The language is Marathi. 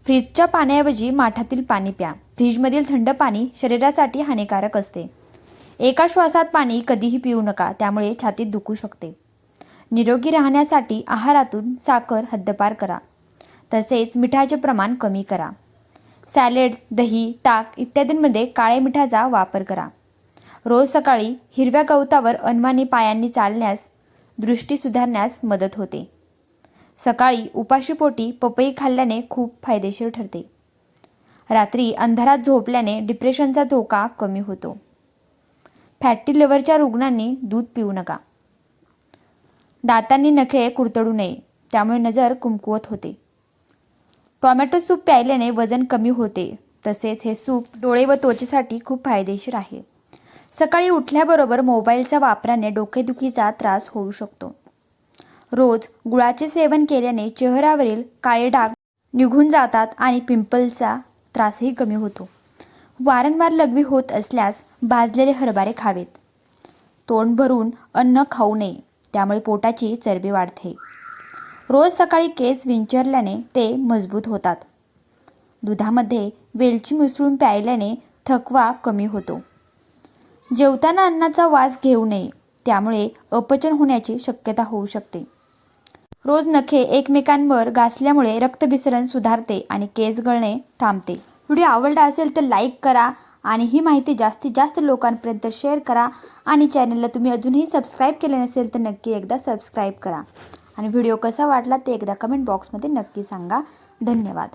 फ्रीजच्या पाण्याऐवजी माठातील पाणी प्या. फ्रीजमधील थंड पाणी शरीरासाठी हानिकारक असते. एका श्वासात पाणी कधीही पिऊ नका, त्यामुळे छातीत दुखू शकते. निरोगी राहण्यासाठी आहारातून साखर हद्दपार करा. तसेच मिठाचे प्रमाण कमी करा. सॅलड, दही, ताक इत्यादींमध्ये काळे मिठाचा वापर करा. रोज सकाळी हिरव्या गवतावर अनवाणी पायांनी चालण्यास दृष्टी सुधारण्यास मदत होते. सकाळी उपाशीपोटी पपई खाल्ल्याने खूप फायदेशीर ठरते. रात्री अंधारात झोपल्याने डिप्रेशनचा धोका कमी होतो. फॅटी लिव्हरच्या रुग्णांनी दूध पिऊ नका. दातांनी नखे कुरतडू नये, त्यामुळे नजर कमकुवत होते. टोमॅटो सूप प्यायल्याने वजन कमी होते. तसेच हे सूप डोळे व त्वचेसाठी खूप फायदेशीर आहे. सकाळी उठल्याबरोबर मोबाईलच्या वापराने डोकेदुखीचा त्रास होऊ शकतो. रोज गुळाचे सेवन केल्याने चेहऱ्यावरील काळे डाग निघून जातात आणि पिंपलचा त्रासही कमी होतो. वारंवार लघवी होत असल्यास भाजलेले हरभरे खावेत. तोंड भरून अन्न खाऊ नये, त्यामुळे पोटाची चरबी वाढते. रोज सकाळी केस विंचरल्याने ते मजबूत होतात. दुधामध्ये वेलची मिसळून प्यायल्याने थकवा कमी होतो. जेवताना अन्नाचा वास घेऊ नये, त्यामुळे अपचन होण्याची शक्यता होऊ शकते. रोज नखे एकमेकांवर घासल्यामुळे रक्तभिसरण सुधारते आणि केस गळणे थांबते. व्हिडिओ आवडला असेल तर लाईक करा आणि ही माहिती जास्तीत जास्त लोकांपर्यंत शेअर करा. आणि चॅनलला तुम्ही अजूनही सबस्क्राईब केले नसेल तर नक्की एकदा सबस्क्राईब करा. आणि व्हिडिओ कसा वाटला ते एकदा कमेंट बॉक्समध्ये नक्की सांगा. धन्यवाद.